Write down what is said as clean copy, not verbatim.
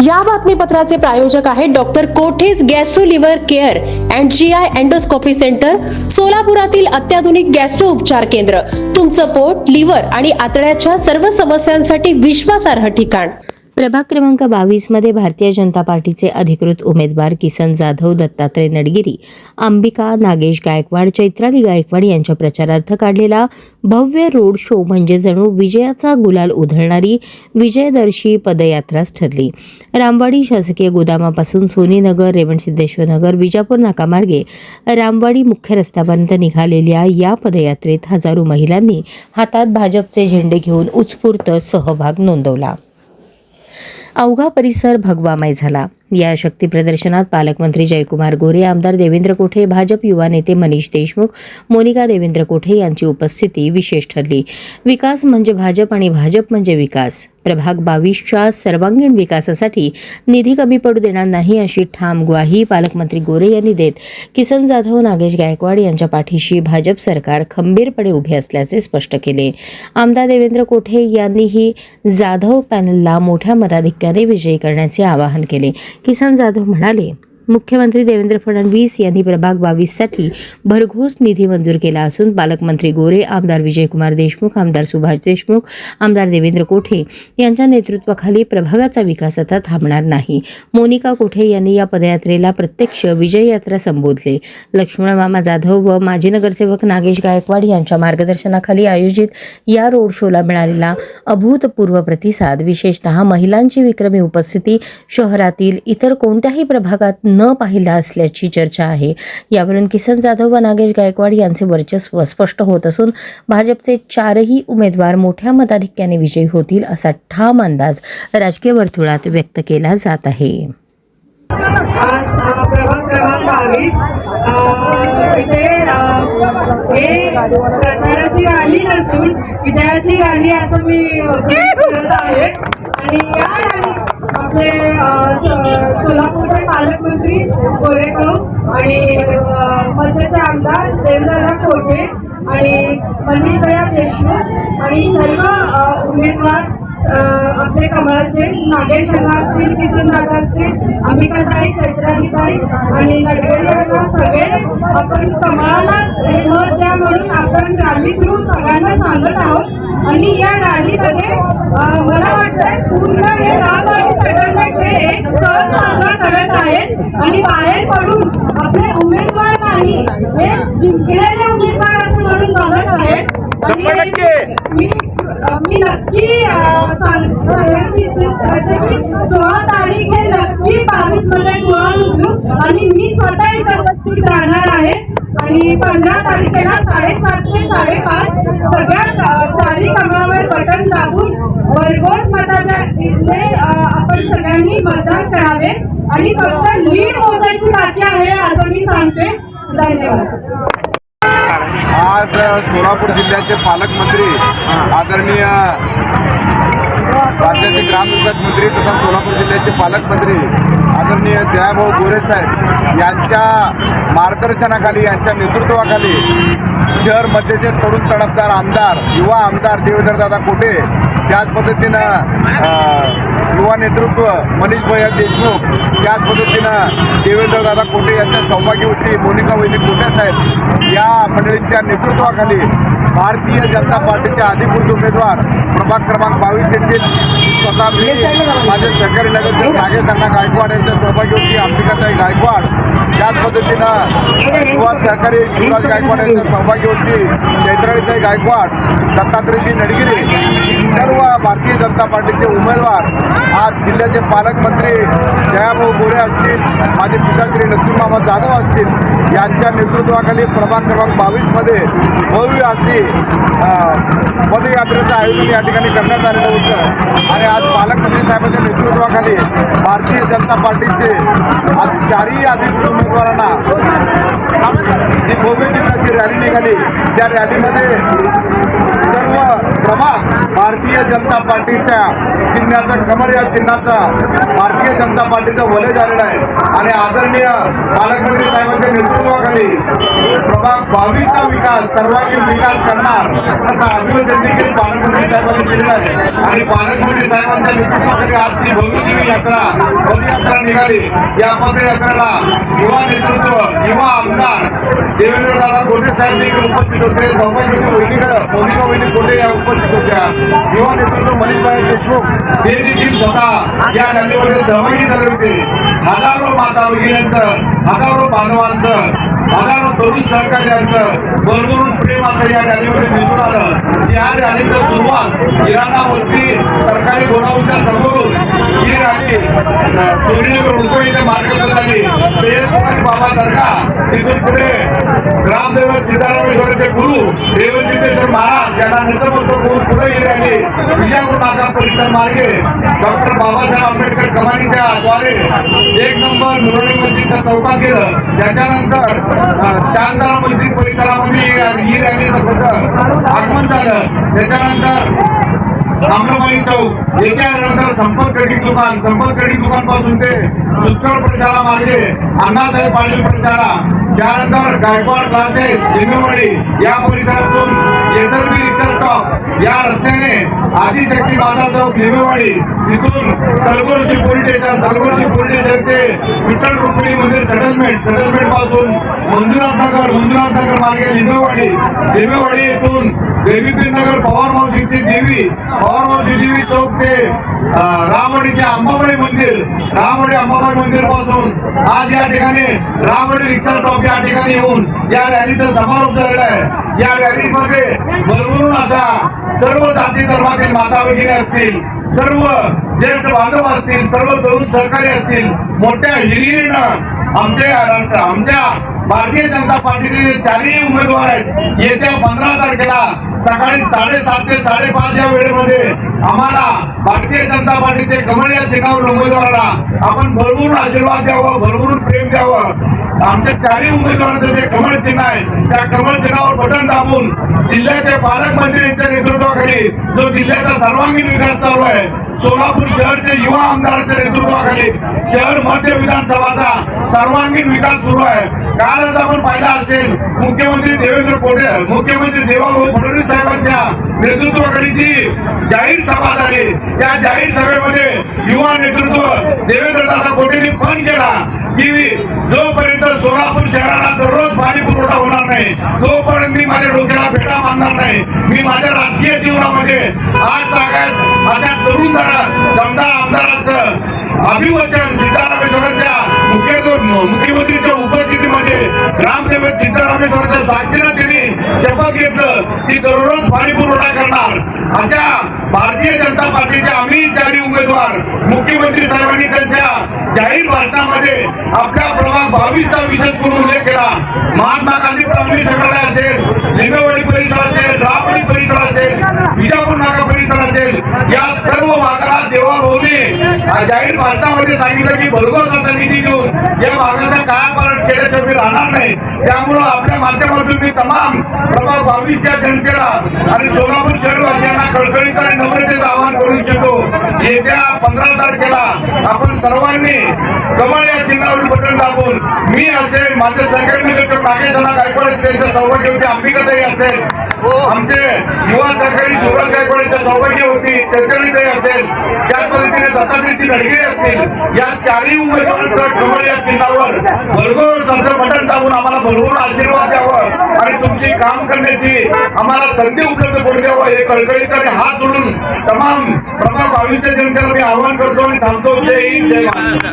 या बातमीपत्राचे प्रायोजक आहेत doctor Kothe's gastro liver care and GI endoscopy centre, सोलापुरातील अत्याधुनिक गॅस्ट्रो उपचार केंद्र. तुमचं पोट, लिव्हर आणि आतड्याच्या सर्व समस्यांसाठी विश्वासार्ह ठिकाण. प्रभाग क्रमांक 22 मध्ये भारतीय जनता पार्टीचे अधिकृत उमेदवार किसन जाधव, दत्तात्रय नडगिरी, अंबिका नागेश गायकवाड, चैत्राली गायकवाड यांच्या प्रचारार्थ काढलेला भव्य रोड शो म्हणजे जणू विजयाचा गुलाल उधळणारी विजयदर्शी पदयात्राच ठरली. रामवाडी शासकीय गोदामापासून सोनीनगर, रेवणसिद्धेश्वर नगर, विजापूर नाकामार्गे रामवाडी मुख्य रस्त्यापर्यंत निघालेल्या या पदयात्रेत हजारो महिलांनी हातात भाजपचे झेंडे घेऊन उत्स्फूर्त सहभाग नोंदवला. अवघा परिसर भगवामय झाला. या शक्ती प्रदर्शनात पालकमंत्री जयकुमार गोरे, आमदार देवेंद्र कोठे, भाजप युवा नेते मनीष देशमुख, मोनिका देवेंद्र कोठे यांची उपस्थिती विशेष ठरली. विकास म्हणजे भाजप आणि भाजप म्हणजे विकास. प्रभाग 22च्या सर्वांगीण विकासासाठी निधी कमी पडू देणार नाही अशी ठाम ग्वाही पालकमंत्री गोरे यांनी देत किसन जाधव, नागेश गायकवाड यांच्या पाठीशी भाजप सरकार खंबीरपणे उभे असल्याचे स्पष्ट केले. आमदार देवेंद्र कोठे यांनीही जाधव पॅनलला मोठ्या मताधिक्याने विजयी करण्याचे आवाहन केले. किसन जाधव म्हणाले, मुख्यमंत्री देवेंद्र फडणवीस यांनी प्रभाग 22 साठी भरघोस निधी मंजूर केला असून पालकमंत्री गोरे, आमदार विजयकुमार देशमुख, आमदार सुभाष देशमुख, आमदार देवेंद्र कोठे यांच्या नेतृत्वाखाली प्रभागाचा विकास आता थांबणार नाही. मोनिका कोठे यांनी या पदयात्रेला प्रत्यक्ष विजय यात्रा संबोधले. लक्ष्मण मामा जाधव व माजी नगरसेवक नागेश गायकवाड यांच्या मार्गदर्शनाखाली आयोजित या रोड शोला मिळालेला अभूतपूर्व प्रतिसाद, विशेषतः महिलांची विक्रमी उपस्थिती शहरातील इतर कोणत्याही प्रभागात न पाहिला असल्याची चर्चा आहे. यावरून किसन जाधव व नागेश गायकवाड यांचे वर्चस्व स्पष्ट होत असून भाजपचे 4ही उमेदवार मोठ्या मताधिक्याने विजयी होतील असा ठाम अंदाज राजकीय वर्तुळात व्यक्त केला जात आहे. प्रभाग क्रमांक 22 इथे हे प्रचाराची रॅली नसून विजयाची रॅली असं मी करत आहे. आणि या रॅली आपले सोलापूरचे पालकमंत्री गोरेगाव आणि मध्यचे आमदार देवेंद्र कोठे आणि मनीष देशमुख आणि सर्व उमेदवार आपले कमळाचे नागेश असतील, किसन दादा असतील, अंबिकाताई, चैत्रालीताई आणि नडगेरी सगळे आपण कमळाला मत द्या म्हणून आपण रॅली थ्रू सगळ्यांना सांगत आहोत. आणि या रॅलीमध्ये मला वाटतं पूर्ण हे रामवाडी संघटनेचे एक सण साजरा करत आहेत आणि बाहेर पडून आपले उमेदवार नाही, हे जिंकलेले उमेदवार असं म्हणून बघत आहेत. आणि मी नक्की 16 तारीख हे नक्की 22 मध्ये निवडून उचलू आणि मी स्वतः इथे उपस्थित राहणार आहे. आणि 15 तारखेला 7:30 ते 5:30 सगळ्या 4ही कमळावर बटन दाबून भरघोस मताच्या इथे आपण सगळ्यांनी मतदान करावे आणि फक्त लीड मोजायची बाकी आहे असं मी सांगते. धन्यवाद. आज सोलापूर जिल्ह्याचे पालकमंत्री आदरणीय राज्याचे ग्रामविकास मंत्री तथा सोलापूर जिल्ह्याचे पालकमंत्री आदरणीय जयाभाऊ गोरे साहेब यांच्या मार्गदर्शनाखाली, यांच्या नेतृत्वाखाली शहर मध्यचे तरुण तडफदार आमदार, युवा आमदार देवेंद्रदादा कोठे, त्याच पद्धतीनं युवा नेतृत्व मनीष भैया देशमुख, त्याच पद्धतीनं देवेंद्रदादा कोठे यांच्या सौभाग्यवती मोनिका वहिनी कोठे साहेब या मंडळींच्या नेतृत्वाखाली भारतीय जनता पार्टीचे अधिकृत उमेदवार प्रभाग क्रमांक 22 येथील स्वतः मी, माझे सहकारी नगरसेवक नागेश अण्णा गायकवाड यांच्या सौभाग्यवती अंबिकाताई गायकवाड, त्याच पद्धतीनं युवा सहकारी शिवराज गायकवाड यांच्या सौभाग्यवती चैत्रालीताई गायकवाड, दत्तात्रयजी नडगिरी, सर्व भारतीय जनता पार्टीचे उमेदवार आज जिल्ह्याचे पालकमंत्री जयाभाऊ गोरे असतील, माझे पिताश्री लक्ष्मणमामा जाधव असतील यांच्या नेतृत्वाखाली प्रभाग क्रमांक 22 मध्ये भव्य अशी पदयात्रेचं आयोजन या ठिकाणी करण्यात आलेलं होतं. आणि आज पालकमंत्री साहेबांच्या नेतृत्वाखाली भारतीय जनता पार्टीचे आज 4ही अधिकृत उमेदवारांना जी भव्य दिवसाची रॅली निघाली त्या रॅलीमध्ये सर्व प्रभाग भारतीय जनता पार्टीच्या चिन्हाचं कमळ या चिन्हाचा भारतीय जनता पार्टीचं वलय झालेलं आहे आणि आदरणीय पालकमंत्री साहेबांच्या नेतृत्वाखाली प्रभाग 22चा विकास सर्वांगीण विकास करणार असं आश्वासन देखील पालकमंत्री साहेबांनी दिलेलं आहे आणि पालकमंत्री साहेबांच्या नेतृत्वाखाली आज ती भव्य यात्रा पदयात्रा निघाली. या पदयात्रेला युवा नेतृत्व युवा आमदार देवेंद्रदादा कोटे साहेब देखील उपस्थित होते. सौभाग्यवती मोनिका वहिनी कोटे या उपस्थित होत्या. युवा नेतृत्व मनीषभाई देशमुख हे देखील स्वतः या रॅलीमध्ये सहभागी झाले होते. हजारो माता भगिनींचं हजारो बांधवांचं हजारो तरुण सहकार्यांचं भरभरून प्रेम असं या रॅलीमध्ये दिसून आलं. या रॅलीचं सुरुवात किराणा वस्ती सरकारी गोडाऊनच्या समोरून ही रॅली सोनीनगर उडको इथे मार्गस्थ झाली. बाबा दर्गा तिथून पुढे ग्रामदैवत सीतारामेश्वराचे गुरु रेवणसिद्धेश्वर महाराज यांना नतमस्तक होऊन पुढे ही रॅली विजापूर नाका परिसर मार्गे डॉक्टर बाबासाहेब आंबेडकर कमानीच्या द्वारे 1 नंबर मुरळी मस्जिदच्या चौकात गेलं. त्याच्यानंतर चांदरा मस्जिद परिसरामध्ये ही रॅलीचं आगमन झालं. त्याच्यानंतर आम्रपाली चौक येथे आल्यानंतर संपर्क क्रेडिट दुकान पासून ते उत्तर प्रशाला मार्गे अण्णासाहेब पाटील प्रशाला त्यानंतर गायकवाड क्लासेस लिंगवाडी या परिसरातून एसएलबी रिक्षा स्टॉप या रस्त्याने आदिशक्ती बाजार चौक लिंगवाडी तिथून तलगोरची पोलीस स्टेशन ते विठ्ठल रुक्मिणी मंदिर सेटलमेंट पासून मंजुनाथ नगर मार्गे लिंगवाडी येथून देवीपीर नगर पवारमावशीची देवी चौक ते रामवाडीचे अंबाबाई मंदिर पासून आज या ठिकाणी रामवाडी रिक्षा स्टॉप या ठिकाणी येऊन या रॅलीचा समारोप झालेला आहे. या रॅलीमध्ये भरभरून असा सर्व जाती धर्मातील माता भगिनी असतील, सर्व ज्येष्ठ बांधव असतील, सर्व तरुण सहकारी असतील, मोठ्या हिरिरीनं आमच्या भारतीय जनता पार्टीचे 4ही उमेदवार आहेत. येत्या 15 तारखेला सकाळी 7:30 ते 5:30 या वेळेमध्ये आम्हाला भारतीय जनता पार्टीचे कमळ या चिन्हावर उमेदवाराला आपण भरभरून आशीर्वाद द्यावं, भरभरून प्रेम द्यावं. आमच्या 4ही उमेदवारांचं जे कमळ चिन्ह आहे त्या कमळ चिन्हावर बटन दाबून जिल्ह्याचे पालकमंत्री यांच्या नेतृत्वाखाली जो जिल्ह्याचा सर्वांगीण विकास चालू आहे, सोलापूर शहरचे युवा आमदारांच्या नेतृत्वाखाली शहर मध्य विधानसभाचा सर्वांगीण विकास सुरू आहे. कालच आपण पाहिला असेल मुख्यमंत्री देवेंद्र फडणवीस साहेबांच्या नेतृत्वाखाली जी जाहीर सभा झाली त्या जाहीर सभेमध्ये युवा नेतृत्व देवेंद्रदादा कोटेंनी फोन केला की जोपर्यंत सोलापूर शहराला दररोज पाणी पुरवठा होणार नाही तोपर्यंत मी माझ्या डोक्याला भेटा मानणार नाही. मी माझ्या राजकीय जीवनामध्ये आज तागायत अशा तरुण दमदार आमदारांचं अभिवचन सीतारामेश्वराच्या मुख्यमंत्रीच्या उपस्थितीमध्ये ग्रामदेवत सीतारामेश्वराच्या साक्षीनं त्यांनी शपथ घेतलं की दररोज पाणी पुरवठा करणार. अशा भारतीय जनता पार्टीचे आम्ही 4ही उमेदवार मुख्यमंत्री साहेबांनी त्यांच्या जाहीर भाषणामध्ये आपल्या प्रभाग 22चा विशेष करून उल्लेख केला. महात्मा गांधी प्राथमिक संग्रहालय असेल, लिंगवाडी परिसर असेल, रामवाडी परिसर असेल, विजापूर नाका परिसर असेल, या सर्व भागाला देवाभाऊने जाहीर भाषणामध्ये सांगितलं की भरघोस असा निधी देऊन या भागाचा कायापालट केल्याशिवाय मी राहणार नाही. त्यामुळं आपल्या माध्यमातून मी तमाम प्रभाग 22च्या जनतेला आणि सोलापूर शहरवासियांना कळकळीचं आणि नम्रतेचं आवाहन करू इच्छितो. येत्या 15 तारखेला आपण सर्वांनी कमळ या चिन्हावर बटन दाबून मी असेल, माझे सहकारी मित्र नागेशना गायकवाड असतील, सौभाग्यवती अंबिकाताई असेल, आमचे युवा सहकारी शिवराज गायकवाडच्या सौभाग्यवती चैतन्यताई असेल, त्याच पद्धतीने दत्तात्रयची लडगे असतील, या 4ही उमेदवारांचं कमळ या चिन्हावर भरघोस असं बटन दाबून आम्हाला भरभरून आशीर्वाद द्यावं आणि तुमची काम करण्याची आम्हाला संधी उपलब्ध करून द्यावं हे कळकळीचं आणि हात जोडून तमाम प्रभाग 22च्या जनतेला मी आवाहन करतो आणि थांबतो. जय हिंद, जय महाराष्ट्र.